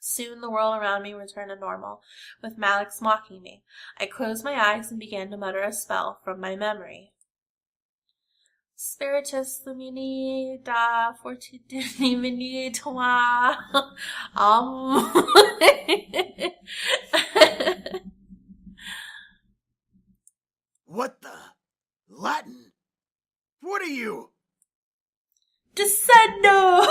Soon the world around me returned to normal, with Malix mocking me. I closed my eyes and began to mutter a spell from my memory. Spiritus Lumini da Fortitudini Toi. What the? Latin? What are you? Descendo!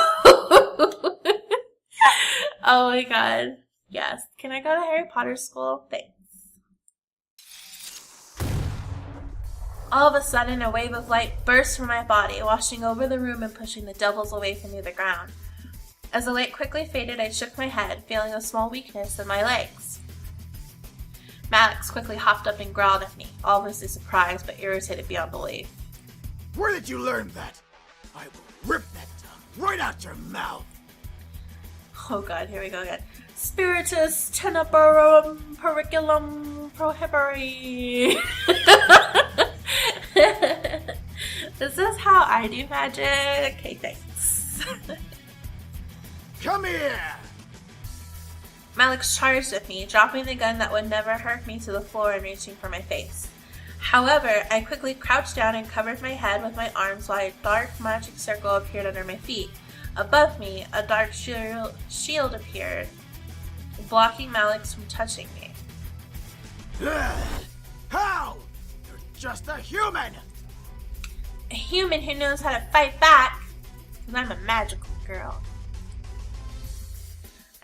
Oh my god. Yes. Can I go to Harry Potter school? Thanks. All of a sudden, a wave of light burst from my body, washing over the room and pushing the devils away from the ground. As the light quickly faded, I shook my head, feeling a small weakness in my legs. Malix quickly hopped up and growled at me, obviously surprised but irritated beyond belief. Where did you learn that? I will rip that tongue right out your mouth. Oh god, here we go again. Spiritus tenebrarum periculum prohibere. This is how I do magic. Okay, thanks. Come here! Malix charged at me, dropping the gun that would never hurt me to the floor and reaching for my face. However, I quickly crouched down and covered my head with my arms while a dark magic circle appeared under my feet. Above me, a dark shield appeared, blocking Malix from touching me. How? You're just a human! A human who knows how to fight back, because I'm a magical girl.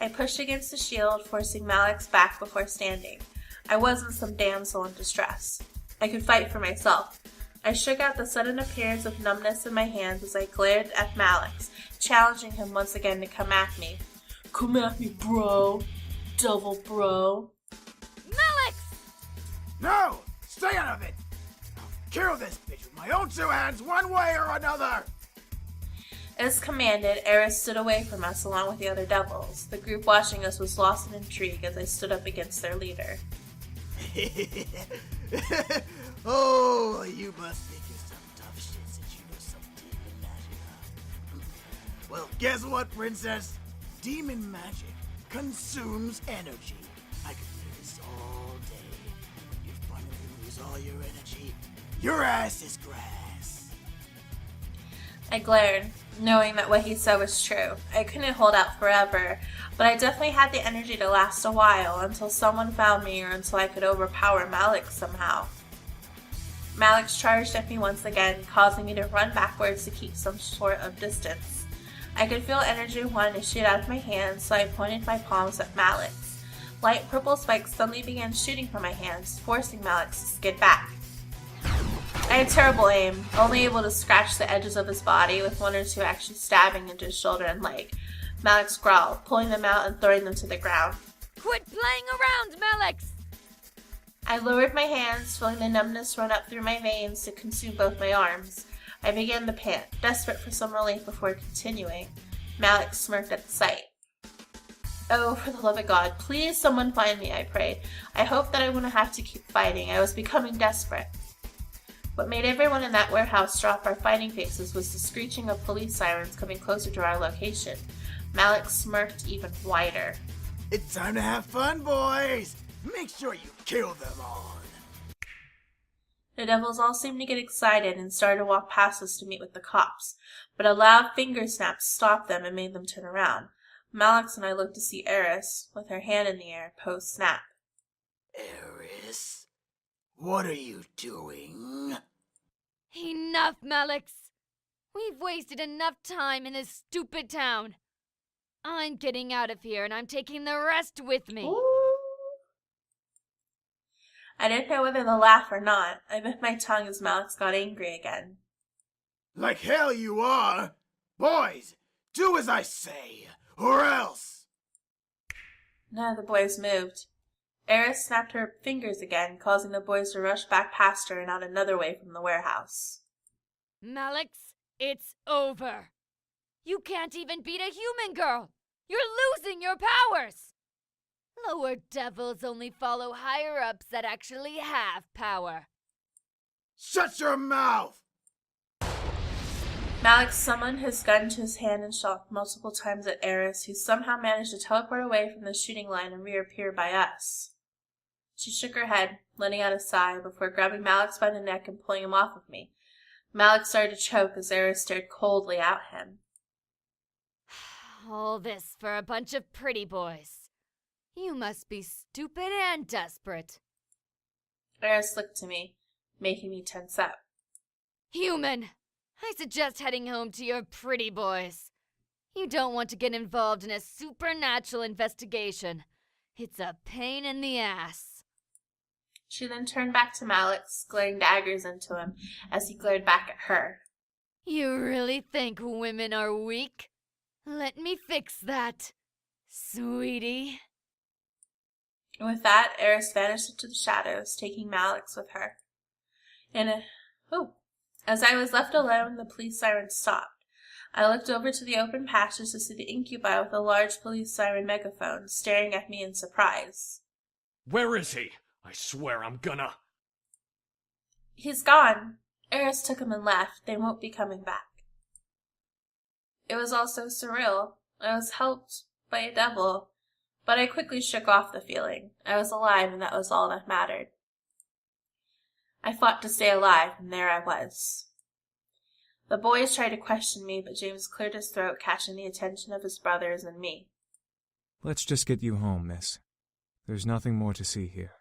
I pushed against the shield, forcing Malix back before standing. I wasn't some damsel in distress. I could fight for myself. I shook out the sudden appearance of numbness in my hands as I glared at Malix, challenging him once again to come at me. Come at me, bro. Devil bro. Malix! No! Stay out of it! I'll kill this bitch with my own two hands one way or another! As commanded, Eris stood away from us along with the other devils. The group watching us was lost in intrigue as I stood up against their leader. Oh, you must think you're some tough shit since you know some demon magic, huh? Well, guess what, princess? Demon magic consumes energy. I could do this all day. When you finally lose all your energy, your ass is grass. I glared, knowing that what he said was true. I couldn't hold out forever, but I definitely had the energy to last a while until someone found me or until I could overpower Malix somehow. Malix charged at me once again, causing me to run backwards to keep some sort of distance. I could feel energy wanting to shoot out of my hands, so I pointed my palms at Malix. Light purple spikes suddenly began shooting from my hands, forcing Malix to skid back. I had terrible aim, only able to scratch the edges of his body, with one or two actually stabbing into his shoulder and leg. Malix growled, pulling them out and throwing them to the ground. Quit playing around, Malix! I lowered my hands, feeling the numbness run up through my veins to consume both my arms. I began to pant, desperate for some relief before continuing. Malix smirked at the sight. Oh, for the love of God, please someone find me, I prayed. I hoped that I wouldn't have to keep fighting. I was becoming desperate. What made everyone in that warehouse drop our fighting faces was the screeching of police sirens coming closer to our location. Malix smirked even wider. It's time to have fun, boys! Make sure you kill them all. The devils all seemed to get excited and started to walk past us to meet with the cops, but a loud finger snap stopped them and made them turn around. Malix and I looked to see Eris, with her hand in the air, post-snap. Eris? What are you doing? Enough, Malix! We've wasted enough time in this stupid town. I'm getting out of here and I'm taking the rest with me. Ooh. I didn't know whether to laugh or not. I bit my tongue as Malix got angry again. Like hell you are! Boys, do as I say, or else! None of the boys moved. Eris snapped her fingers again, causing the boys to rush back past her and out another way from the warehouse. Malix, it's over. You can't even beat a human girl. You're losing your powers. Lower devils only follow higher-ups that actually have power. Shut your mouth! Malik summoned his gun to his hand and shot multiple times at Eris, who somehow managed to teleport away from the shooting line and reappear by us. She shook her head, letting out a sigh, before grabbing Malik by the neck and pulling him off of me. Malik started to choke as Eris stared coldly at him. All this for a bunch of pretty boys. You must be stupid and desperate. Eris looked to me, making me tense up. Human! I suggest heading home to your pretty boys. You don't want to get involved in a supernatural investigation. It's a pain in the ass. She then turned back to Malik, glaring daggers into him as he glared back at her. You really think women are weak? Let me fix that, sweetie. And with that, Eris vanished into the shadows, taking Malik's with her. As I was left alone, the police siren stopped. I looked over to the open passage to see the incubi with a large police siren megaphone staring at me in surprise. Where is he? I swear I'm gonna... He's gone. Eris took him and left. They won't be coming back. It was all so surreal. I was helped by a devil, but I quickly shook off the feeling. I was alive, and that was all that mattered. I fought to stay alive, and there I was. The boys tried to question me, but James cleared his throat, catching the attention of his brothers and me. Let's just get you home, miss. There's nothing more to see here.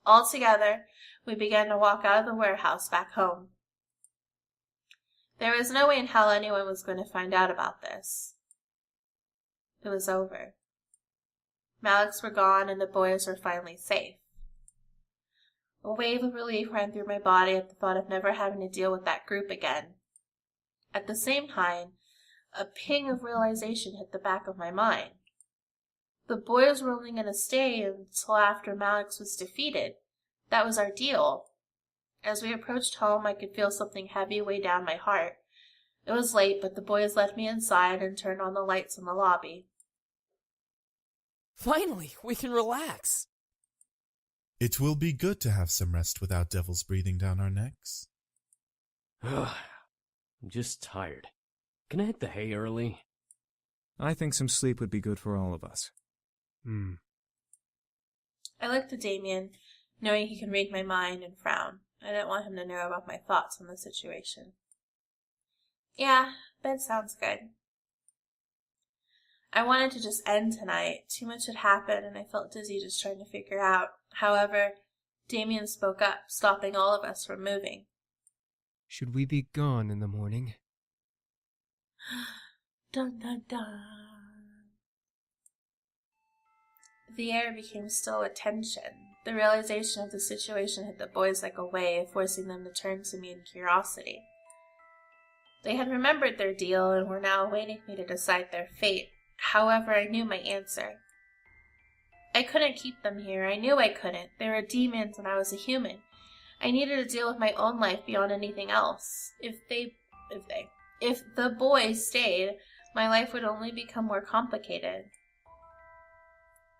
All together, we began to walk out of the warehouse back home. There was no way in hell anyone was going to find out about this. It was over. Malik's were gone, and the boys were finally safe. A wave of relief ran through my body at the thought of never having to deal with that group again. At the same time, a ping of realization hit the back of my mind. The boys were only going to stay until after Malik's was defeated. That was our deal. As we approached home, I could feel something heavy weigh down my heart. It was late, but the boys led me inside and turned on the lights in the lobby. Finally, we can relax. It will be good to have some rest without devils breathing down our necks. I'm just tired. Can I hit the hay early? I think some sleep would be good for all of us. I looked at Damien, knowing he could read my mind, and frowned. I didn't want him to know about my thoughts on the situation. Yeah, bed sounds good. I wanted to just end tonight. Too much had happened, and I felt dizzy just trying to figure out. However, Damien spoke up, stopping all of us from moving. Should we be gone in the morning? Dun dun dun. The air became still with tension. The realization of the situation hit the boys like a wave, forcing them to turn to me in curiosity. They had remembered their deal and were now awaiting me to decide their fate. However, I knew my answer. I couldn't keep them here. I knew I couldn't. They were demons and I was a human. I needed to deal with my own life beyond anything else. If the boys stayed, my life would only become more complicated.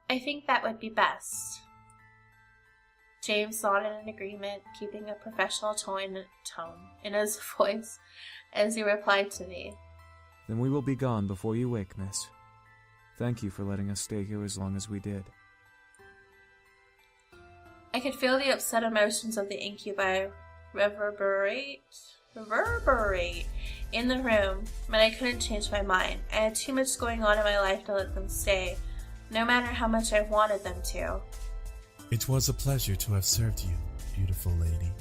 I think that would be best. James nodded in agreement, keeping a professional tone in his voice as he replied to me. Then we will be gone before you wake, miss. Thank you for letting us stay here as long as we did. I could feel the upset emotions of the incubi reverberate in the room, but I couldn't change my mind. I had too much going on in my life to let them stay, no matter how much I wanted them to. It was a pleasure to have served you, beautiful lady.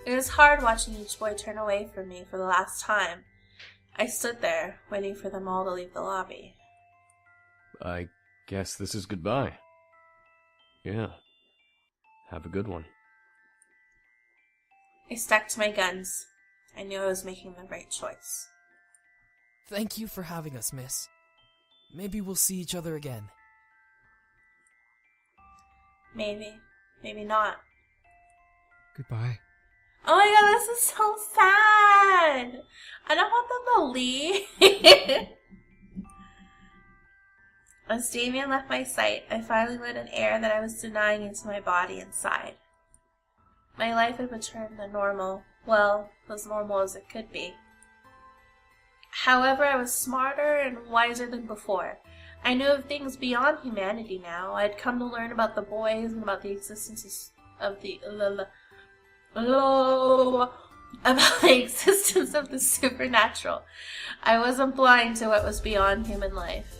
It was hard watching each boy turn away from me for the last time. I stood there, waiting for them all to leave the lobby. I guess this is goodbye. Yeah. Have a good one. I stuck to my guns. I knew I was making the right choice. Thank you for having us, miss. Maybe we'll see each other again. Maybe. Maybe not. Goodbye. Oh my god, this is so sad! I don't want them to leave. As Damien left my sight, I finally let an air that I was denying into my body inside. My life had returned to normal. well, as normal as it could be. However, I was smarter and wiser than before. I knew of things beyond humanity now. I had come to learn about the boys and about the existence of the supernatural. I wasn't blind to what was beyond human life.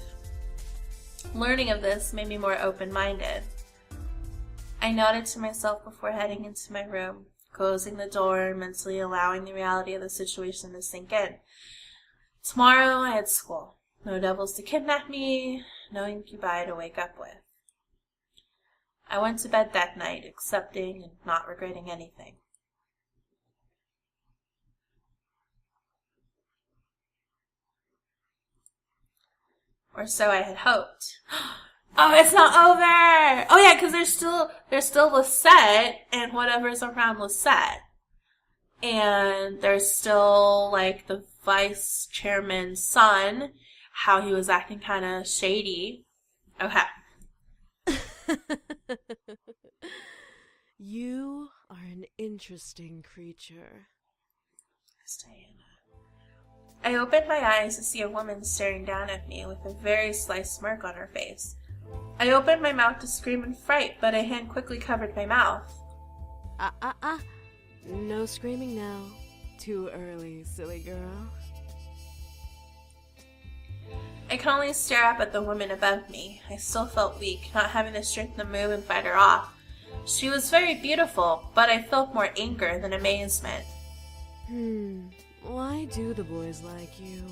Learning of this made me more open-minded. I nodded to myself before heading into my room, closing the door and mentally allowing the reality of the situation to sink in. Tomorrow I had school. No devils to kidnap me, no incubi to wake up with. I went to bed that night, accepting and not regretting anything. Or so I had hoped. Oh, it's not over! Oh yeah, because there's still Lisette and whatever's around Lisette. And there's still, like, the vice chairman's son, how he was acting kind of shady. Okay. You are an interesting creature. Yes, Diana. I opened my eyes to see a woman staring down at me with a very sly smirk on her face. I opened my mouth to scream in fright, but a hand quickly covered my mouth. No screaming now. Too early, silly girl. I could only stare up at the woman above me. I still felt weak, not having the strength to move and fight her off. She was very beautiful, but I felt more anger than amazement. Why do the boys like you?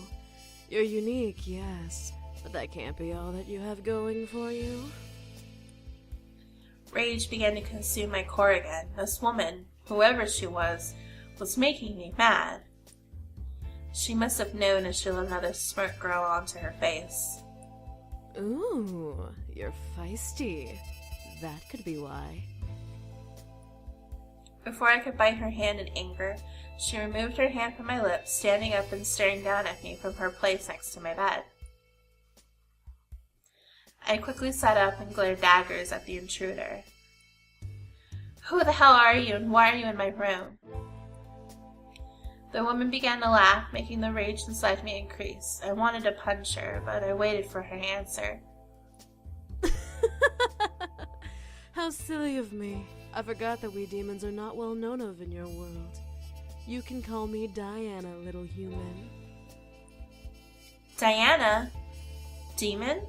You're unique, yes, but that can't be all that you have going for you. Rage began to consume my core again. This woman, whoever she was making me mad. She must have known as she let another smirk grow onto her face. Ooh, you're feisty. That could be why. Before I could bite her hand in anger, she removed her hand from my lips, standing up and staring down at me from her place next to my bed. I quickly sat up and glared daggers at the intruder. Who the hell are you, and why are you in my room? The woman began to laugh, making the rage inside me increase. I wanted to punch her, but I waited for her answer. How silly of me. I forgot that we demons are not well known of in your world. You can call me Diana, little human. Diana? Demon?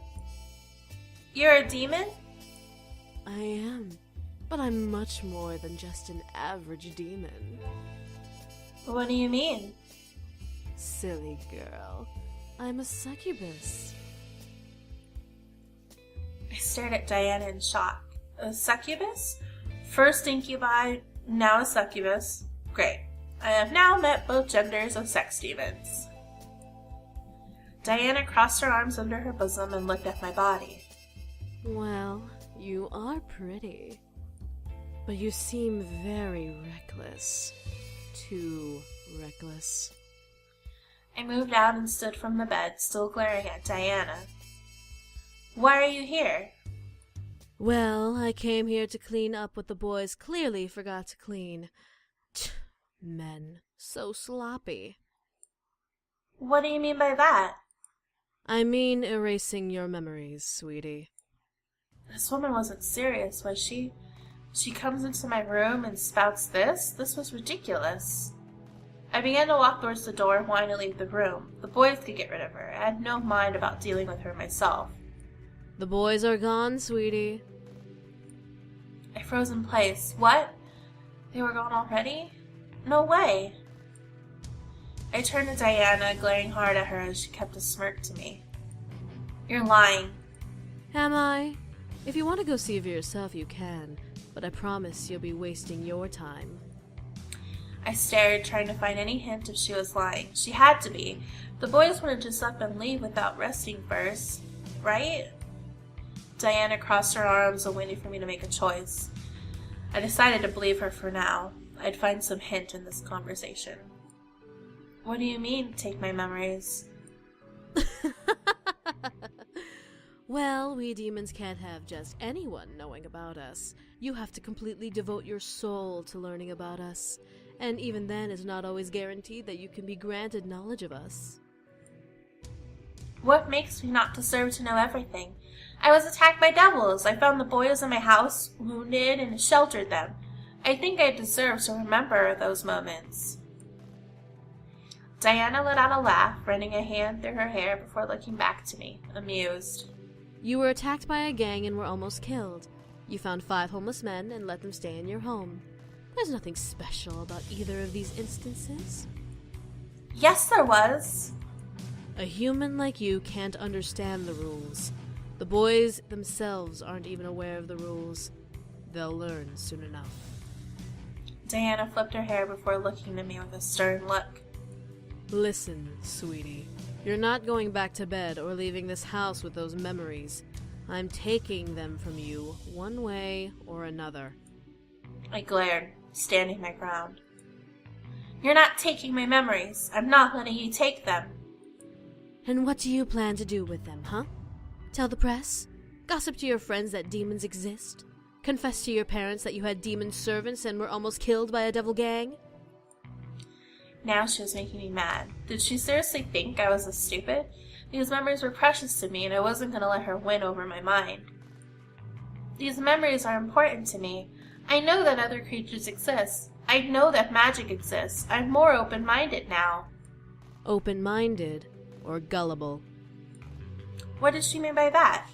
You're a demon? I am, but I'm much more than just an average demon. What do you mean? Silly girl. I'm a succubus. I stared at Diana in shock. A succubus? First incubi, now a succubus. Great. I have now met both genders of sex demons. Diana crossed her arms under her bosom and looked at my body. Well, you are pretty. But you seem very reckless. Too reckless. I moved out and stood from the bed, still glaring at Diana. Why are you here? Well, I came here to clean up what the boys clearly forgot to clean. Men. So sloppy. What do you mean by that? I mean erasing your memories, sweetie. This woman wasn't serious, was she? She comes into my room and spouts this? This was ridiculous. I began to walk towards the door, wanting to leave the room. The boys could get rid of her. I had no mind about dealing with her myself. The boys are gone, sweetie. I froze in place. What? They were gone already? No way. I turned to Diana, glaring hard at her as she kept a smirk to me. You're lying. Am I? If you want to go see for yourself, you can. But I promise you'll be wasting your time. I stared, trying to find any hint if she was lying. She had to be. The boys wouldn't just up and leave without resting first, right? Diana crossed her arms and waited for me to make a choice. I decided to believe her for now. I'd find some hint in this conversation. What do you mean, take my memories? Well, we demons can't have just anyone knowing about us. You have to completely devote your soul to learning about us. and even then it's not always guaranteed that you can be granted knowledge of us. What makes me not deserve to know everything? I was attacked by devils. I found the boys in my house, wounded, and sheltered them. I think I deserve to remember those moments. Diana let out a laugh, running a hand through her hair before looking back to me, amused. You were attacked by a gang and were almost killed. You found 5 homeless men and let them stay in your home. There's nothing special about either of these instances. Yes, there was. A human like you can't understand the rules. The boys themselves aren't even aware of the rules. They'll learn soon enough. Diana flipped her hair before looking at me with a stern look. Listen, sweetie. You're not going back to bed or leaving this house with those memories. I'm taking them from you one way or another. I glared, standing my ground. You're not taking my memories. I'm not letting you take them. And what do you plan to do with them, huh? Tell the press? Gossip to your friends that demons exist? Confess to your parents that you had demon servants and were almost killed by a devil gang? Now she was making me mad. Did she seriously think I was a stupid? These memories were precious to me, and I wasn't going to let her win over my mind. These memories are important to me. I know that other creatures exist. I know that magic exists. I'm more open-minded now. Open-minded or gullible? What did she mean by that?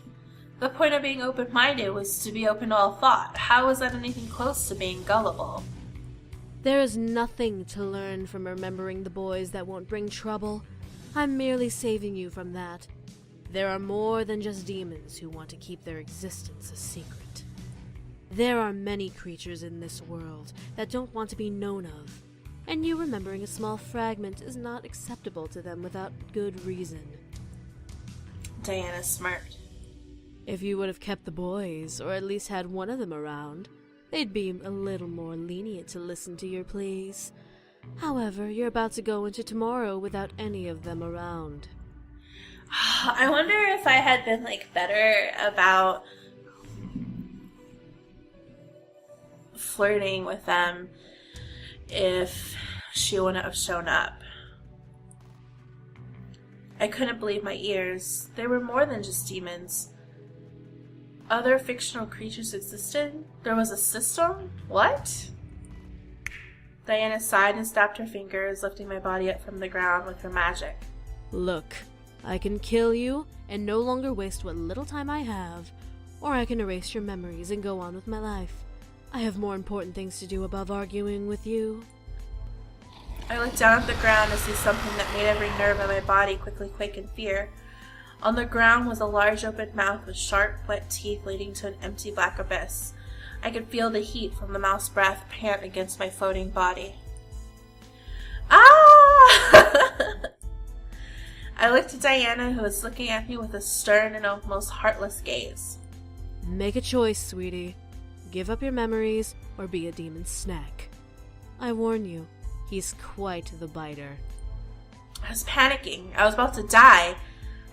The point of being open-minded was to be open to all thought. How is that anything close to being gullible? There is nothing to learn from remembering the boys that won't bring trouble. I'm merely saving you from that. There are more than just demons who want to keep their existence a secret. There are many creatures in this world that don't want to be known of, and you remembering a small fragment is not acceptable to them without good reason. Diana smirked. If you would have kept the boys, or at least had one of them around, they'd be a little more lenient to listen to your pleas. However, you're about to go into tomorrow without any of them around. I wonder if I had been, better about flirting with them if she wouldn't have shown up. I couldn't believe my ears. They were more than just demons. Other fictional creatures existed? There was a system? What? Diana sighed and snapped her fingers, lifting my body up from the ground with her magic. Look, I can kill you and no longer waste what little time I have, or I can erase your memories and go on with my life. I have more important things to do above arguing with you. I looked down at the ground to see something that made every nerve in my body quickly quake in fear. On the ground was a large open mouth with sharp, wet teeth leading to an empty black abyss. I could feel the heat from the mouth's breath pant against my floating body. Ah! I looked at Diana, who was looking at me with a stern and almost heartless gaze. Make a choice, sweetie. Give up your memories or be a demon's snack. I warn you, he's quite the biter. I was panicking. I was about to die.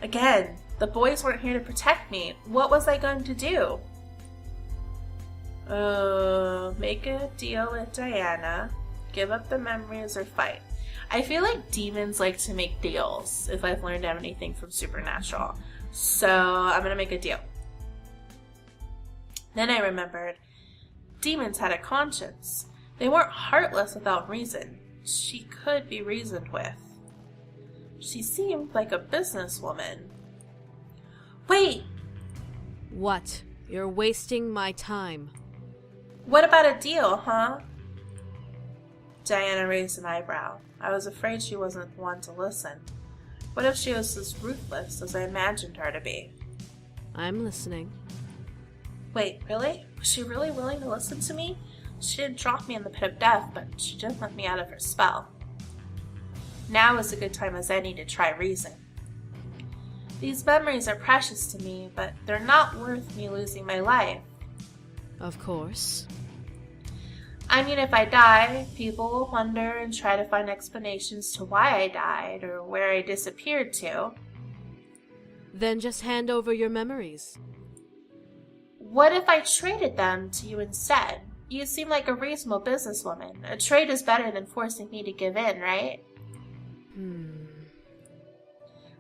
Again, the boys weren't here to protect me. What was I going to do? Make a deal with Diana, give up the memories, or fight. I feel like demons like to make deals, if I've learned anything from Supernatural. So, I'm gonna make a deal. Then I remembered. Demons had a conscience. They weren't heartless without reason. She could be reasoned with. She seemed like a businesswoman. Wait! What? You're wasting my time. What about a deal, huh? Diana raised an eyebrow. I was afraid she wasn't one to listen. What if she was as ruthless as I imagined her to be? I'm listening. Wait, really? Was she really willing to listen to me? She didn't drop me in the pit of death, but she did let me out of her spell. Now is a good time as any to try reason. These memories are precious to me, but they're not worth me losing my life. Of course. I mean, if I die, people will wonder and try to find explanations to why I died or where I disappeared to. Then just hand over your memories. What if I traded them to you instead? You seem like a reasonable businesswoman. A trade is better than forcing me to give in, right?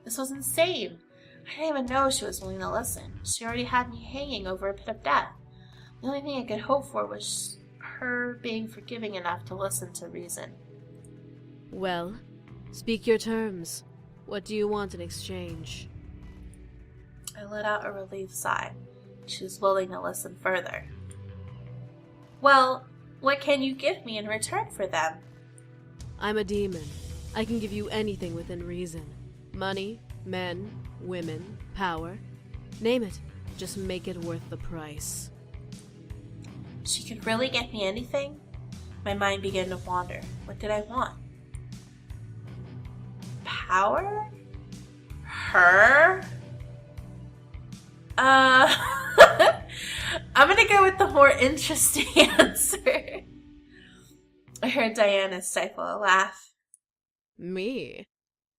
This was insane. I didn't even know she was willing to listen. She already had me hanging over a pit of death. The only thing I could hope for was her being forgiving enough to listen to reason. Well, speak your terms. What do you want in exchange? I let out a relieved sigh. She was willing to listen further. Well, what can you give me in return for them? I'm a demon. I can give you anything within reason. Money, men, women, power. Name it. Just make it worth the price. She could really get me anything? My mind began to wander. What did I want? Power? Her? I'm gonna go with the more interesting answer. I heard Diana stifle a laugh. Me?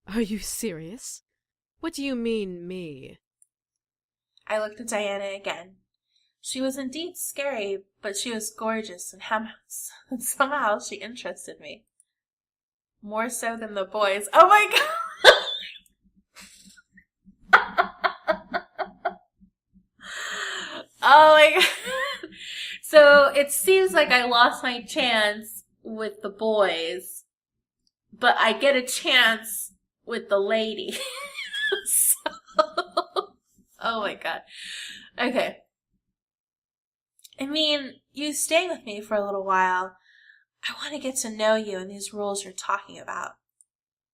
Are you serious? What do you mean, me? I looked at Diana again. She was indeed scary, but she was gorgeous, and somehow she interested me. More so than the boys. Oh my god! Oh my god. So it seems like I lost my chance with the boys, but I get a chance with the lady. Oh my god. Okay. I mean, you stay with me for a little while. I want to get to know you and these rules you're talking about.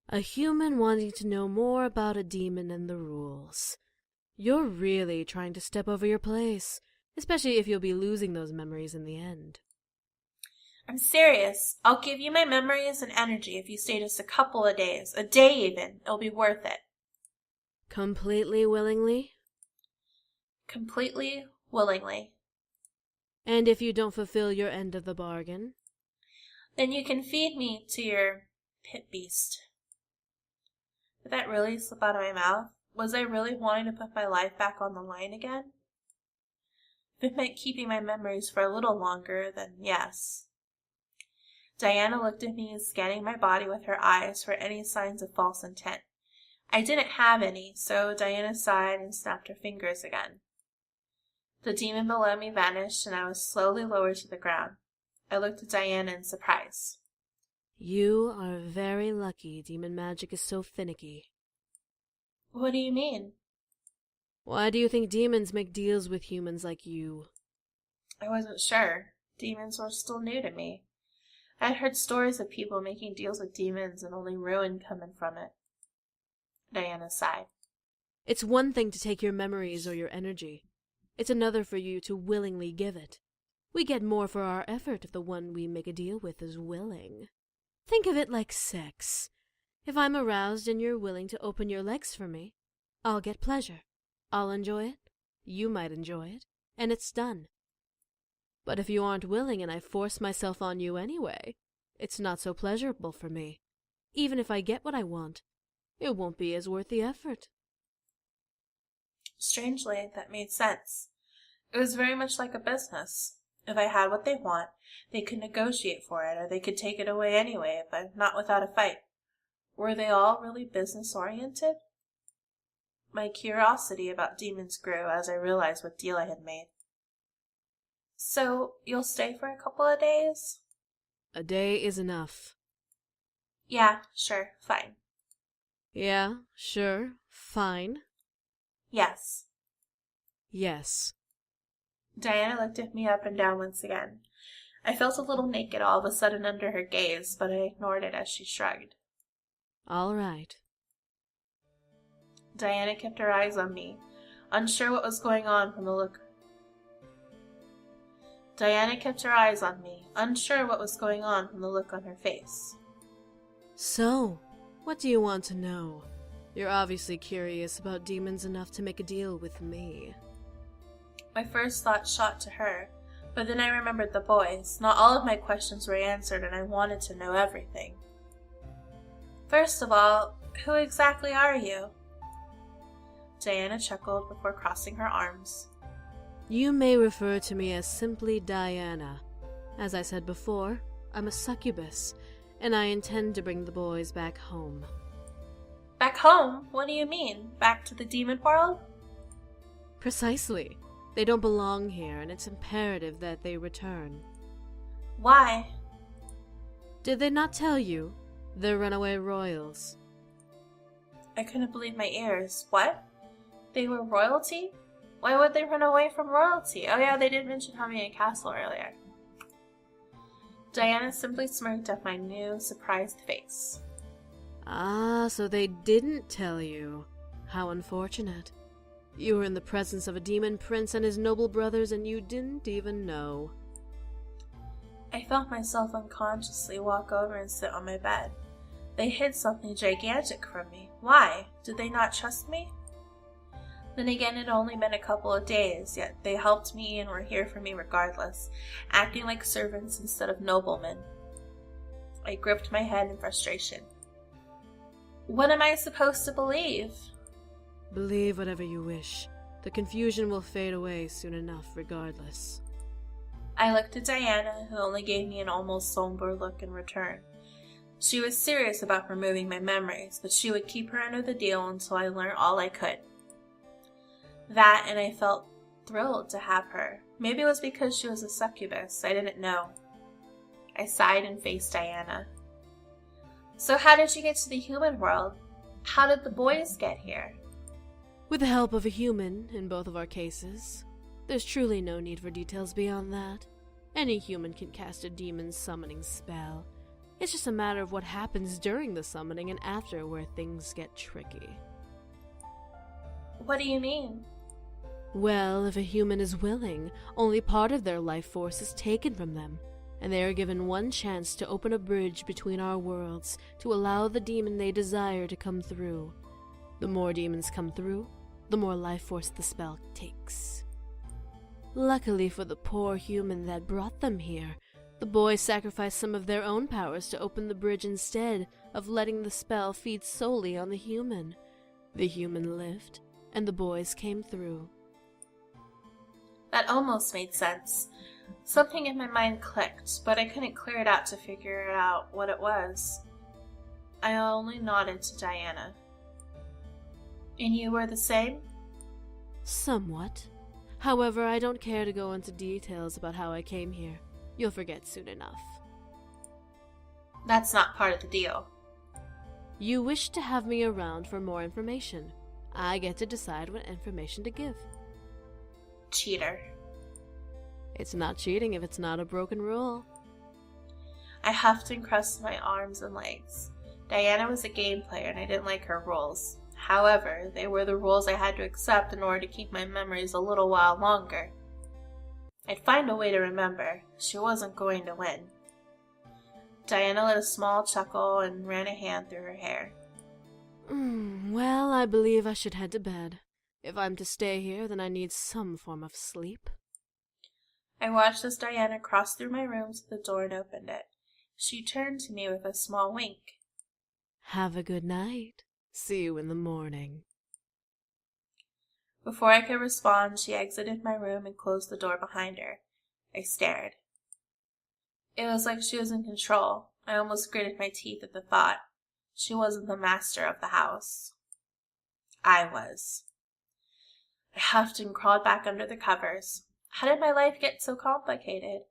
A human wanting to know more about a demon and the rules. You're really trying to step over your place, especially if you'll be losing those memories in the end. I'm serious. I'll give you my memories and energy if you stay just a couple of days. A day even. It'll be worth it. Completely willingly? Completely willingly. And if you don't fulfill your end of the bargain? Then you can feed me to your pit beast. Did that really slip out of my mouth? Was I really wanting to put my life back on the line again? If it meant keeping my memories for a little longer, then yes. Diana looked at me, scanning my body with her eyes for any signs of false intent. I didn't have any, so Diana sighed and snapped her fingers again. The demon below me vanished, and I was slowly lowered to the ground. I looked at Diana in surprise. You are very lucky demon magic is so finicky. What do you mean? Why do you think demons make deals with humans like you? I wasn't sure. Demons were still new to me. I had heard stories of people making deals with demons and only ruin coming from it. Diana sighed. It's one thing to take your memories or your energy. It's another for you to willingly give it. We get more for our effort if the one we make a deal with is willing. Think of it like sex. If I'm aroused and you're willing to open your legs for me, I'll get pleasure. I'll enjoy it. You might enjoy it. And it's done. But if you aren't willing and I force myself on you anyway, it's not so pleasurable for me. Even if I get what I want, it won't be as worth the effort. Strangely, that made sense. It was very much like a business. If I had what they want, they could negotiate for it, or they could take it away anyway, but not without a fight. Were they all really business-oriented? My curiosity about demons grew as I realized what deal I had made. So, you'll stay for a couple of days? A day is enough. Yeah, sure, fine. Yeah, sure, fine. Yes. Yes. Diana looked at me up and down once again. I felt a little naked all of a sudden under her gaze, but I ignored it as she shrugged. All right. Diana kept her eyes on me, unsure what was going on from the look. Diana kept her eyes on me, unsure what was going on from the look on her face. So, what do you want to know? You're obviously curious about demons enough to make a deal with me. My first thought shot to her, but then I remembered the boys. Not all of my questions were answered, and I wanted to know everything. First of all, who exactly are you? Diana chuckled before crossing her arms. You may refer to me as simply Diana, As I said before, I'm a succubus, and I intend to bring the boys back home. Back home? What do you mean? Back to the demon world? Precisely. They don't belong here, and it's imperative that they return. Why? Did they not tell you? They're runaway royals. I couldn't believe my ears. What? They were royalty? Why would they run away from royalty? Oh yeah, they did mention having a castle earlier. Diana simply smirked at my new, surprised face. Ah, so they didn't tell you. How unfortunate. You were in the presence of a demon prince and his noble brothers, and you didn't even know. I felt myself unconsciously walk over and sit on my bed. They hid something gigantic from me. Why? Did they not trust me? Then again, it had only been a couple of days, yet they helped me and were here for me regardless, acting like servants instead of noblemen. I gripped my head in frustration. What am I supposed to believe? Believe whatever you wish. The confusion will fade away soon enough regardless. I looked at Diana, who only gave me an almost somber look in return. She was serious about removing my memories, but she would keep her end of the deal until I learned all I could. That, and I felt thrilled to have her. Maybe it was because she was a succubus. I didn't know. I sighed and faced Diana. So how did you get to the human world? How did the boys get here? With the help of a human, in both of our cases. There's truly no need for details beyond that. Any human can cast a demon summoning spell. It's just a matter of what happens during the summoning and after where things get tricky. What do you mean? Well, if a human is willing, only part of their life force is taken from them, and they are given one chance to open a bridge between our worlds to allow the demon they desire to come through. The more demons come through, the more life force the spell takes. Luckily for the poor human that brought them here, the boys sacrificed some of their own powers to open the bridge instead of letting the spell feed solely on the human. The human lived, and the boys came through. That almost made sense. Something in my mind clicked, but I couldn't clear it out to figure out what it was. I only nodded to Diana. And you were the same? Somewhat. However, I don't care to go into details about how I came here. You'll forget soon enough. That's not part of the deal. You wish to have me around for more information. I get to decide what information to give. Cheater. It's not cheating if it's not a broken rule. I huffed and crossed my arms and legs. Diana was a game player and I didn't like her rules. However, they were the rules I had to accept in order to keep my memories a little while longer. I'd find a way to remember. She wasn't going to win. Diana let a small chuckle and ran a hand through her hair. Well, I believe I should head to bed. If I'm to stay here, then I need some form of sleep. I watched as Diana crossed through my room to the door and opened it. She turned to me with a small wink. Have a good night. See you in the morning. Before I could respond, she exited my room and closed the door behind her. I stared. It was like she was in control. I almost gritted my teeth at the thought. She wasn't the master of the house. I was. I huffed and crawled back under the covers. How did my life get so complicated?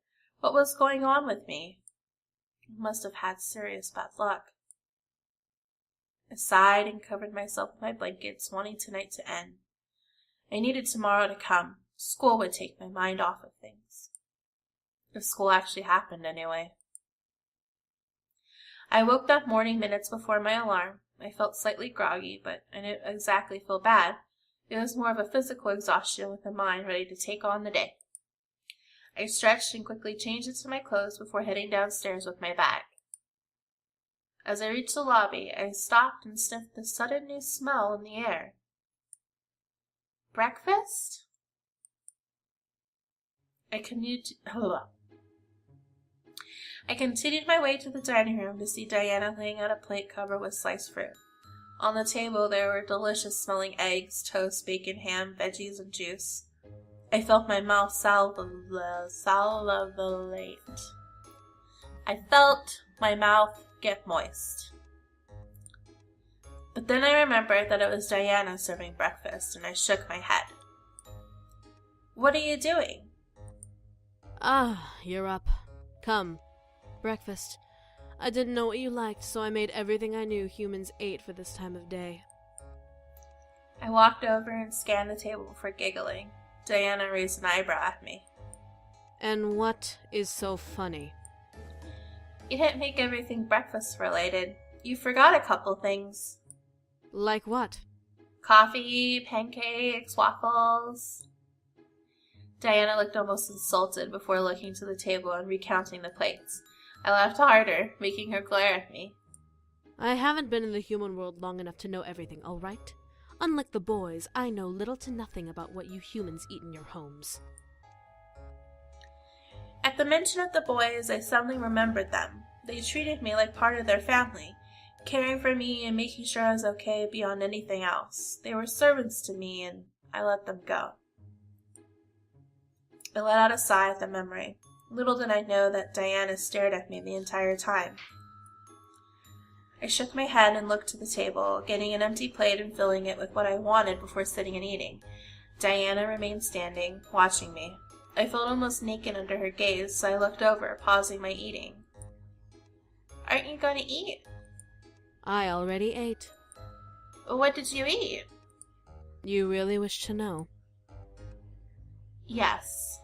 What was going on with me? I must have had serious bad luck. I sighed and covered myself with my blankets, wanting tonight to end. I needed tomorrow to come. School would take my mind off of things. If school actually happened, anyway. I woke that morning minutes before my alarm. I felt slightly groggy, but I didn't exactly feel bad. It was more of a physical exhaustion with a mind ready to take on the day. I stretched and quickly changed into my clothes before heading downstairs with my bag. As I reached the lobby, I stopped and sniffed the sudden new smell in the air. Breakfast? I continued my way to the dining room to see Diana laying out a plate covered with sliced fruit. On the table there were delicious-smelling eggs, toast, bacon, ham, veggies, and juice. I felt my mouth salivate. I felt my mouth get moist. But then I remembered that it was Diana serving breakfast, and I shook my head. What are you doing? Ah, you're up. Come. Breakfast. I didn't know what you liked, so I made everything I knew humans ate for this time of day. I walked over and scanned the table before giggling. Diana raised an eyebrow at me. And what is so funny? You didn't make everything breakfast related. You forgot a couple things. Like what? Coffee, pancakes, waffles. Diana looked almost insulted before looking to the table and recounting the plates. I laughed harder, making her glare at me. I haven't been in the human world long enough to know everything, all right? Unlike the boys, I know little to nothing about what you humans eat in your homes. At the mention of the boys, I suddenly remembered them. They treated me like part of their family, caring for me and making sure I was okay beyond anything else. They were servants to me, and I let them go. I let out a sigh at the memory. Little did I know that Diana stared at me the entire time. I shook my head and looked to the table, getting an empty plate and filling it with what I wanted before sitting and eating. Diana remained standing, watching me. I felt almost naked under her gaze, so I looked over, pausing my eating. Aren't you going to eat? I already ate. What did you eat? You really wish to know? Yes.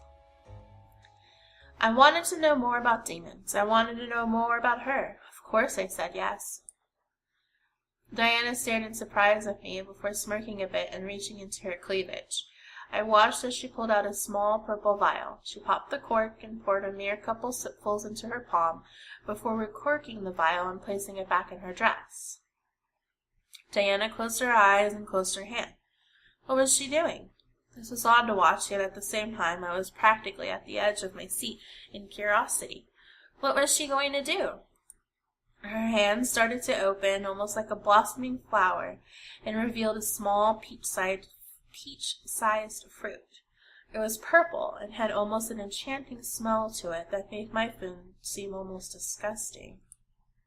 I wanted to know more about demons. I wanted to know more about her. Of course I said yes. Diana stared in surprise at me before smirking a bit and reaching into her cleavage. I watched as she pulled out a small purple vial. She popped the cork and poured a mere couple sipfuls into her palm before recorking the vial and placing it back in her dress. Diana closed her eyes and closed her hand. What was she doing? This was odd to watch, yet at the same time I was practically at the edge of my seat in curiosity. What was she going to do? Her hand started to open, almost like a blossoming flower, and revealed a small peach-sized fruit. It was purple and had almost an enchanting smell to it that made my food seem almost disgusting.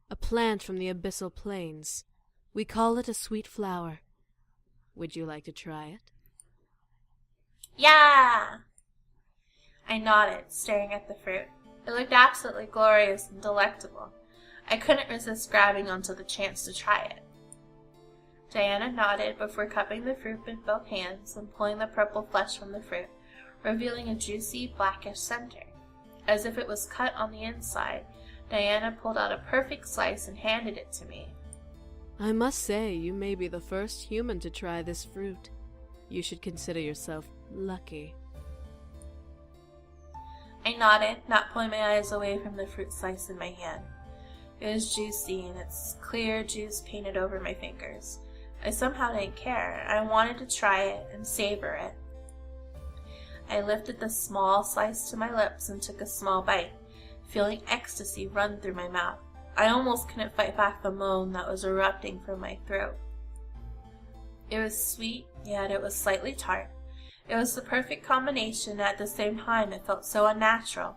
A plant from the abyssal plains. We call it a sweet flower. Would you like to try it? Yeah! I nodded, staring at the fruit. It looked absolutely glorious and delectable. I couldn't resist grabbing onto the chance to try it. Diana nodded before cupping the fruit with both hands and pulling the purple flesh from the fruit, revealing a juicy, blackish center. As if it was cut on the inside, Diana pulled out a perfect slice and handed it to me. I must say, you may be the first human to try this fruit. You should consider yourself lucky. I nodded, not pulling my eyes away from the fruit slice in my hand. It was juicy, and its clear juice painted over my fingers. I somehow didn't care. I wanted to try it and savor it. I lifted the small slice to my lips and took a small bite, feeling ecstasy run through my mouth. I almost couldn't fight back the moan that was erupting from my throat. It was sweet, yet it was slightly tart. It was the perfect combination, and at the same time it felt so unnatural.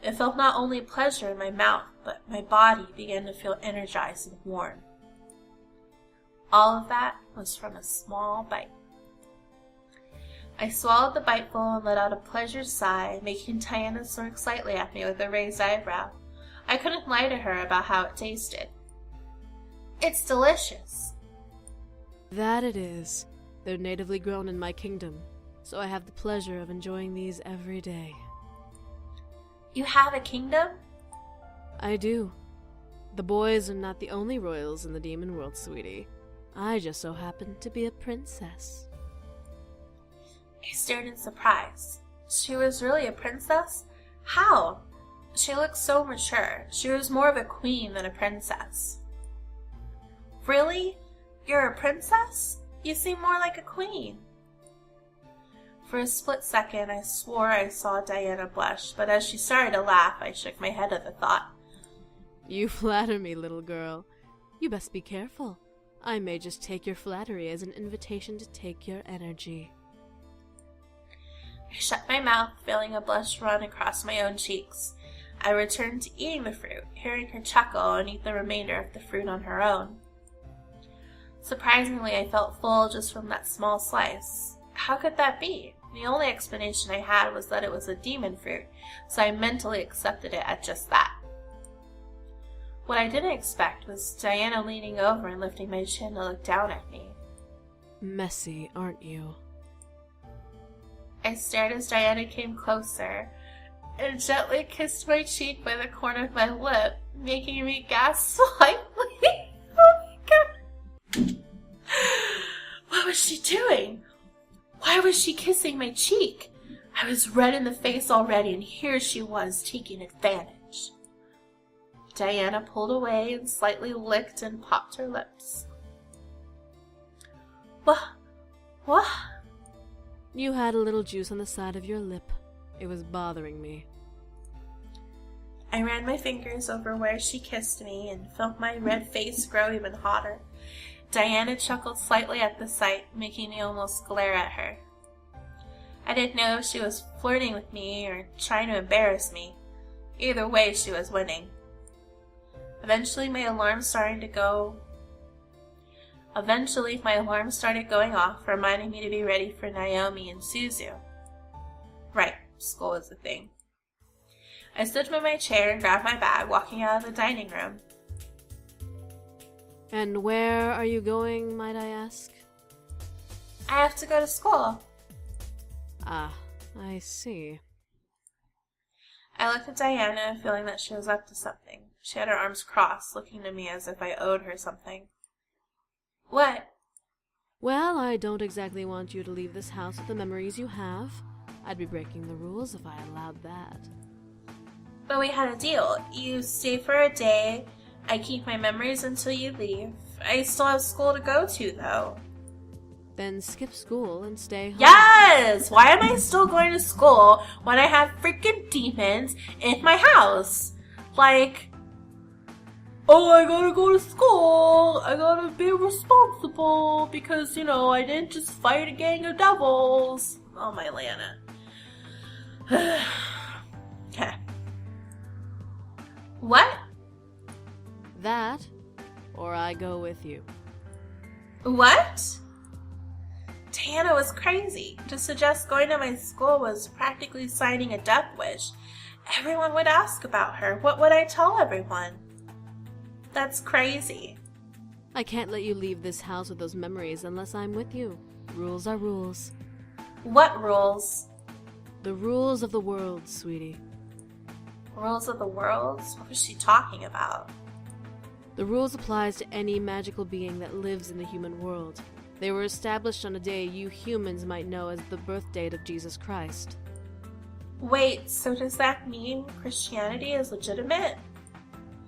It felt not only pleasure in my mouth, but my body began to feel energized and warm. All of that was from a small bite. I swallowed the biteful and let out a pleasured sigh, making Diana smirk slightly at me with a raised eyebrow. I couldn't lie to her about how it tasted. It's delicious. That it is. They're natively grown in my kingdom, so I have the pleasure of enjoying these every day. You have a kingdom? I do. The boys are not the only royals in the demon world, sweetie. I just so happen to be a princess. I stared in surprise. She was really a princess? How? She looked so mature. She was more of a queen than a princess. Really? You're a princess? You seem more like a queen. For a split second, I swore I saw Diana blush, but as she started to laugh, I shook my head at the thought. You flatter me, little girl. You best be careful. I may just take your flattery as an invitation to take your energy. I shut my mouth, feeling a blush run across my own cheeks. I returned to eating the fruit, hearing her chuckle and eat the remainder of the fruit on her own. Surprisingly, I felt full just from that small slice. How could that be? The only explanation I had was that it was a demon fruit, so I mentally accepted it at just that. What I didn't expect was Diana leaning over and lifting my chin to look down at me. Messy, aren't you? I stared as Diana came closer and gently kissed my cheek by the corner of my lip, making me gasp slightly. Oh my god! What was she doing? Why was she kissing my cheek? I was red in the face already, and here she was taking advantage. Diana pulled away and slightly licked and popped her lips. What? You had a little juice on the side of your lip. It was bothering me. I ran my fingers over where she kissed me and felt my red face grow even hotter. Diana chuckled slightly at the sight, making me almost glare at her. I didn't know if she was flirting with me or trying to embarrass me. Either way, she was winning. Eventually, my alarm started going off, reminding me to be ready for Naomi and Suzu. Right, school was the thing. I stood from my chair and grabbed my bag, walking out of the dining room. And where are you going, might I ask? I have to go to school. Ah, I see. I looked at Diana, feeling that she was up to something. She had her arms crossed, looking to me as if I owed her something. What? Well, I don't exactly want you to leave this house with the memories you have. I'd be breaking the rules if I allowed that. But we had a deal. You stay for a day, I keep my memories until you leave. I still have school to go to, though. Then skip school and stay home. Yes! Why am I still going to school when I have freaking demons in my house? Like, oh, I gotta go to school. I gotta be responsible because, I didn't just fight a gang of devils. Oh, my Lana. Okay. What? That, or I go with you. What? Diana was crazy. To suggest going to my school was practically signing a death wish. Everyone would ask about her. What would I tell everyone? That's crazy. I can't let you leave this house with those memories unless I'm with you. Rules are rules. What rules? The rules of the world, sweetie. Rules of the world? What was she talking about? The rules applies to any magical being that lives in the human world. They were established on a day you humans might know as the birth date of Jesus Christ. Wait, so does that mean Christianity is legitimate?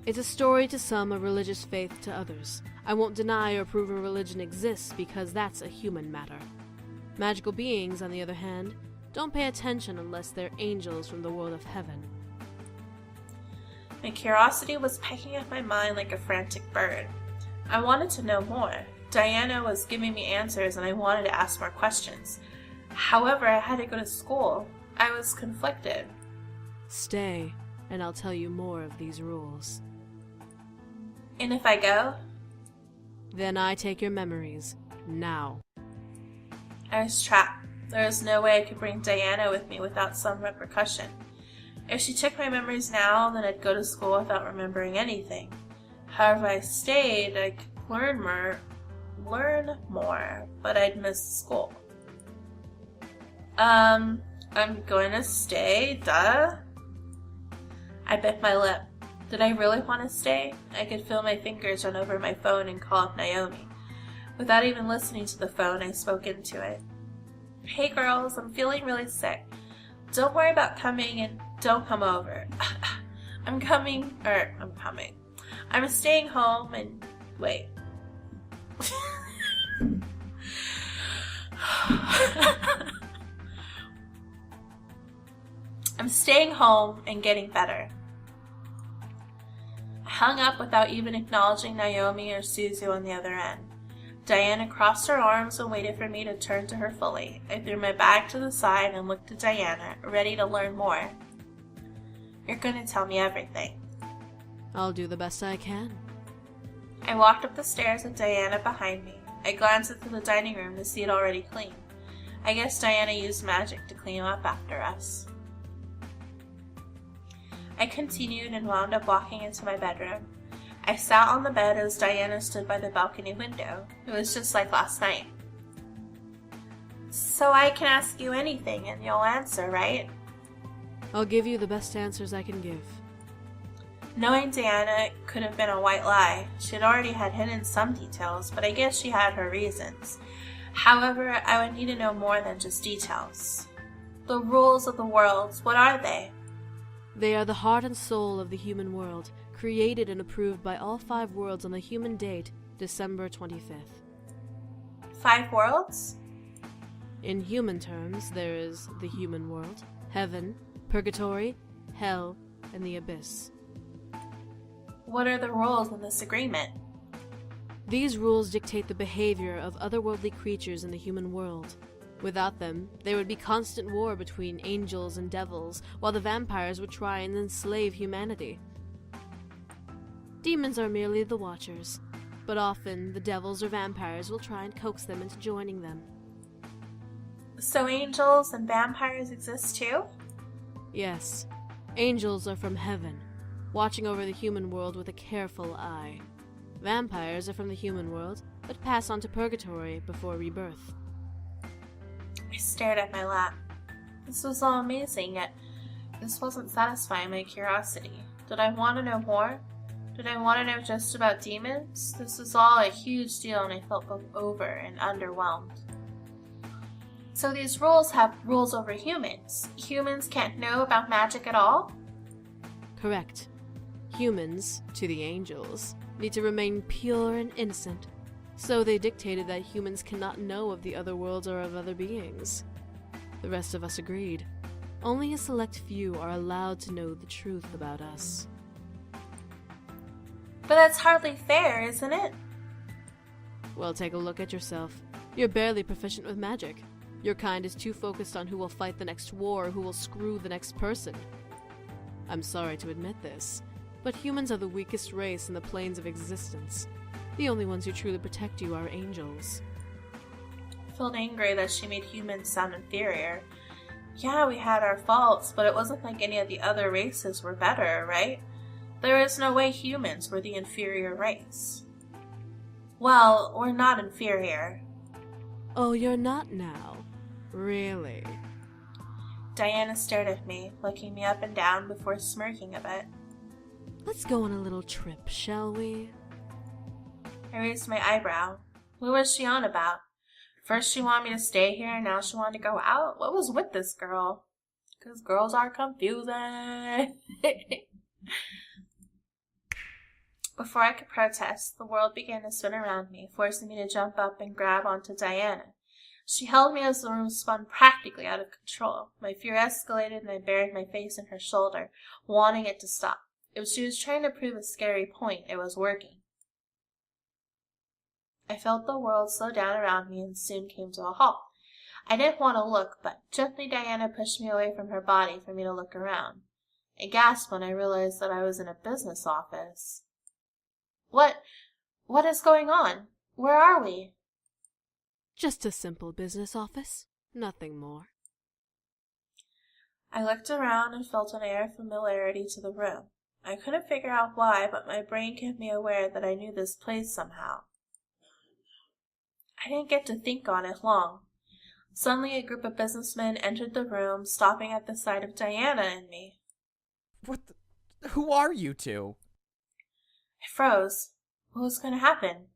It's a story to some, a religious faith to others. I won't deny or prove a religion exists because that's a human matter. Magical beings, on the other hand, don't pay attention unless they're angels from the world of heaven. My curiosity was pecking at my mind like a frantic bird. I wanted to know more. Diana was giving me answers and I wanted to ask more questions. However, I had to go to school. I was conflicted. Stay, and I'll tell you more of these rules. And if I go? Then I take your memories. Now. I was trapped. There was no way I could bring Diana with me without some repercussion. If she took my memories now, then I'd go to school without remembering anything. However, if I stayed, I could learn more, but I'd miss school. I'm going to stay, duh. I bit my lip. Did I really want to stay? I could feel my fingers run over my phone and call up Naomi. Without even listening to the phone, I spoke into it. Hey girls, I'm feeling really sick. Don't worry about coming and don't come over. I'm coming. I'm staying home and wait. I'm staying home and getting better. I hung up without even acknowledging Naomi or Suzu on the other end. Diana crossed her arms and waited for me to turn to her fully. I threw my bag to the side and looked at Diana, ready to learn more. You're gonna tell me everything. I'll do the best I can. I walked up the stairs with Diana behind me. I glanced into the dining room to see it already clean. I guess Diana used magic to clean up after us. I continued and wound up walking into my bedroom. I sat on the bed as Diana stood by the balcony window. It was just like last night. So I can ask you anything and you'll answer, right? I'll give you the best answers I can give. Knowing Diana, it could have been a white lie. She had already had hidden some details, but I guess she had her reasons. However, I would need to know more than just details. The rules of the world, what are they? They are the heart and soul of the human world, created and approved by all 5 worlds on the human date, December 25th. 5 worlds? In human terms, there is the human world, heaven, purgatory, hell, and the abyss. What are the rules in this agreement? These rules dictate the behavior of otherworldly creatures in the human world. Without them, there would be constant war between angels and devils, while the vampires would try and enslave humanity. Demons are merely the watchers, but often the devils or vampires will try and coax them into joining them. So angels and vampires exist too? Yes, angels are from heaven, watching over the human world with a careful eye. Vampires are from the human world, but pass on to purgatory before rebirth. I stared at my lap. This was all amazing, yet this wasn't satisfying my curiosity. Did I want to know more? Did I want to know just about demons? This was all a huge deal and I felt both over and underwhelmed. So these rules have rules over humans. Humans can't know about magic at all? Correct. Humans, to the angels, need to remain pure and innocent. So they dictated that humans cannot know of the other worlds or of other beings. The rest of us agreed. Only a select few are allowed to know the truth about us. But that's hardly fair, isn't it? Well, take a look at yourself. You're barely proficient with magic. Your kind is too focused on who will fight the next war or who will screw the next person. I'm sorry to admit this, but humans are the weakest race in the planes of existence. The only ones who truly protect you are angels. I felt angry that she made humans sound inferior. Yeah, we had our faults, but it wasn't like any of the other races were better, right? There is no way humans were the inferior race. Well, we're not inferior. Oh, you're not now? Really? Diana stared at me, looking me up and down before smirking a bit. Let's go on a little trip, shall we? I raised my eyebrow. What was she on about? First she wanted me to stay here, and now she wanted to go out? What was with this girl? Because girls are confusing. Before I could protest, the world began to spin around me, forcing me to jump up and grab onto Diana. She held me as the room spun practically out of control. My fear escalated and I buried my face in her shoulder, wanting it to stop. If she was trying to prove a scary point, it was working. I felt the world slow down around me and soon came to a halt. I didn't want to look, but gently Diana pushed me away from her body for me to look around. I gasped when I realized that I was in a business office. What is going on? Where are we? Just a simple business office. Nothing more. I looked around and felt an air of familiarity to the room. I couldn't figure out why, but my brain kept me aware that I knew this place somehow. I didn't get to think on it long. Suddenly a group of businessmen entered the room, stopping at the sight of Diana and me. Who are you two? I froze. What was going to happen?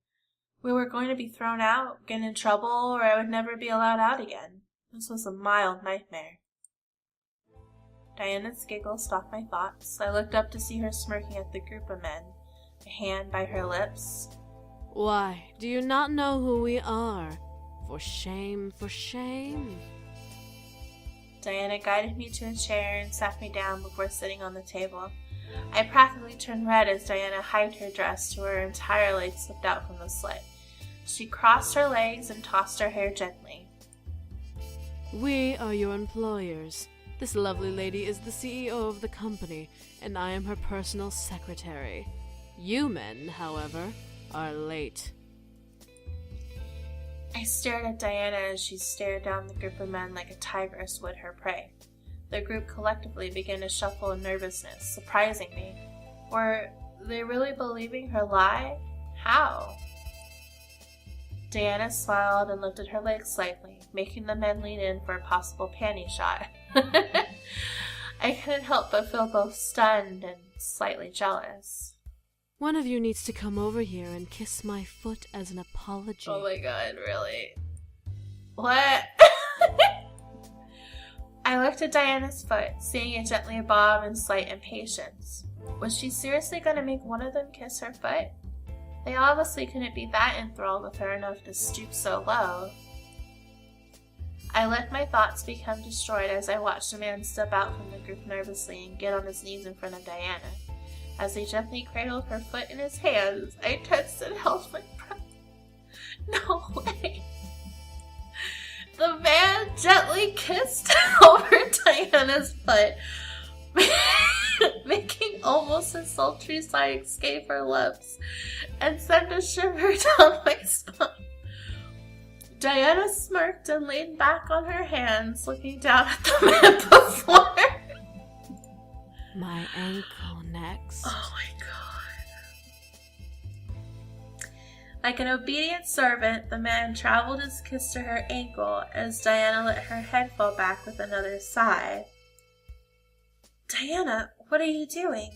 We were going to be thrown out, get in trouble, or I would never be allowed out again. This was a mild nightmare. Diana's giggle stopped my thoughts. I looked up to see her smirking at the group of men, a hand by her lips. Why, do you not know who we are? For shame, for shame. Diana guided me to a chair and sat me down before sitting on the table. I practically turned red as Diana hiked her dress to where her entire leg slipped out from the slit. She crossed her legs and tossed her hair gently. We are your employers, This lovely lady is the CEO of the company, and I am her personal secretary. You men, however, are late. I stared at Diana as she stared down the group of men like a tigress would her prey. The group collectively began to shuffle in nervousness, surprising me. Were they really believing her lie? How? Diana smiled and lifted her legs slightly, making the men lean in for a possible panty shot. I couldn't help but feel both stunned and slightly jealous. One of you needs to come over here and kiss my foot as an apology. Oh my god, really? What? I looked at Diana's foot, seeing it gently bob in slight impatience. Was she seriously going to make one of them kiss her foot? They obviously couldn't be that enthralled with her enough to stoop so low. I let my thoughts become destroyed as I watched a man step out from the group nervously and get on his knees in front of Diana. As he gently cradled her foot in his hands, I tensed and held my breath. No way. The man gently kissed over Diana's foot, making almost a sultry sigh escape her lips, and sent a shiver down my spine. Diana smirked and leaned back on her hands, looking down at the man before her. My ankle next. Oh my god. Like an obedient servant, the man traveled his kiss to her ankle as Diana let her head fall back with another sigh. Diana, what are you doing?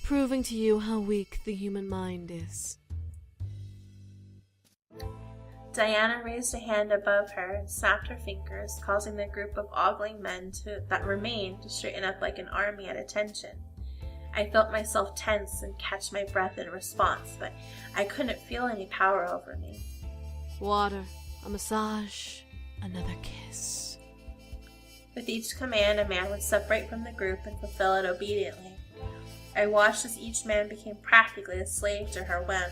Proving to you how weak the human mind is. Diana raised a hand above her and snapped her fingers, causing the group of ogling men that remained to straighten up like an army at attention. I felt myself tense and catch my breath in response, but I couldn't feel any power over me. Water, a massage, another kiss. With each command, a man would separate from the group and fulfill it obediently. I watched as each man became practically a slave to her whim.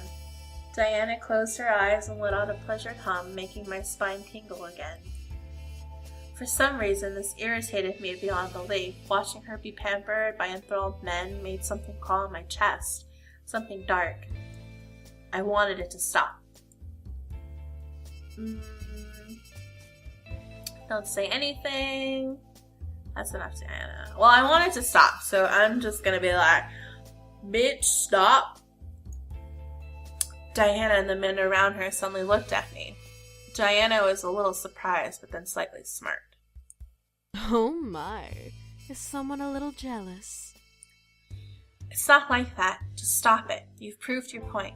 Diana closed her eyes and let out a pleasured hum, making my spine tingle again. For some reason, this irritated me beyond belief. Watching her be pampered by enthralled men made something crawl in my chest, something dark. I wanted it to stop. Don't say anything. That's enough, Diana. Well, I want it to stop, so I'm just gonna be like, bitch, stop. Diana and the men around her suddenly looked at me. Diana was a little surprised, but then slightly smirked. Oh my, is someone a little jealous? It's not like that. Just stop it. You've proved your point.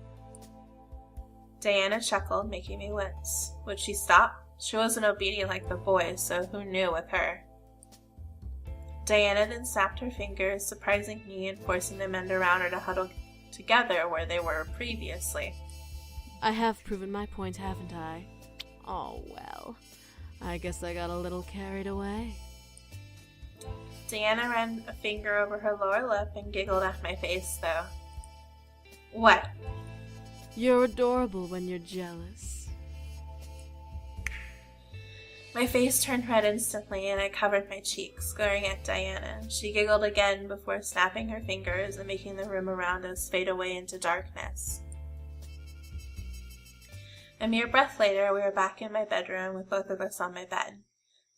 Diana chuckled, making me wince. Would she stop? She wasn't obedient like the boys, so who knew with her? Diana then snapped her fingers, surprising me and forcing the men around her to huddle together where they were previously. I have proven my point, haven't I? Oh well, I guess I got a little carried away. Diana ran a finger over her lower lip and giggled at my face, though. What? You're adorable when you're jealous. My face turned red instantly, and I covered my cheeks, glaring at Diana. She giggled again before snapping her fingers and making the room around us fade away into darkness. A mere breath later, we were back in my bedroom with both of us on my bed.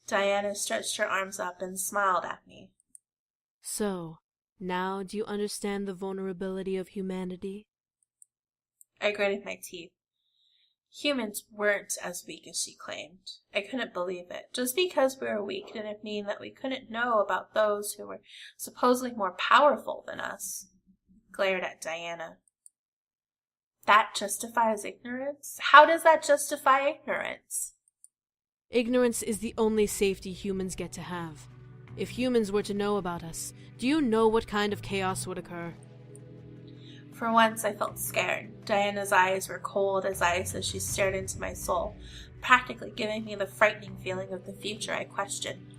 Diana stretched her arms up and smiled at me. So, now do you understand the vulnerability of humanity? I gritted my teeth. Humans weren't as weak as she claimed. I couldn't believe it. Just because we were weak didn't mean that we couldn't know about those who were supposedly more powerful than us. Glared at Diana. That justifies ignorance? How does that justify ignorance? Ignorance is the only safety humans get to have. If humans were to know about us, do you know what kind of chaos would occur? For once, I felt scared. Diana's eyes were cold as ice as she stared into my soul, practically giving me the frightening feeling of the future I questioned.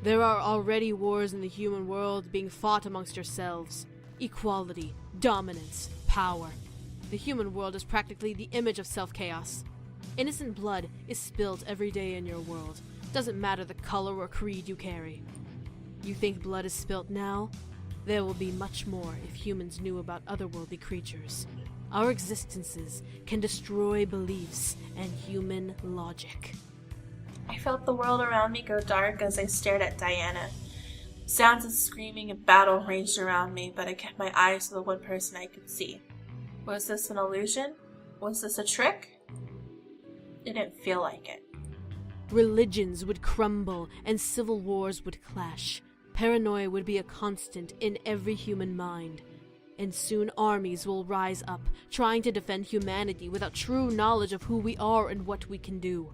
There are already wars in the human world being fought amongst yourselves. Equality, dominance, power. The human world is practically the image of self-chaos. Innocent blood is spilled every day in your world, Doesn't matter the color or creed you carry. You think blood is spilt now? There will be much more if humans knew about otherworldly creatures. Our existences can destroy beliefs and human logic. I felt the world around me go dark as I stared at Diana. Sounds of screaming and battle raged around me, but I kept my eyes to the one person I could see. Was this an illusion? Was this a trick? It didn't feel like it. Religions would crumble and civil wars would clash. Paranoia would be a constant in every human mind. And soon armies will rise up, trying to defend humanity without true knowledge of who we are and what we can do.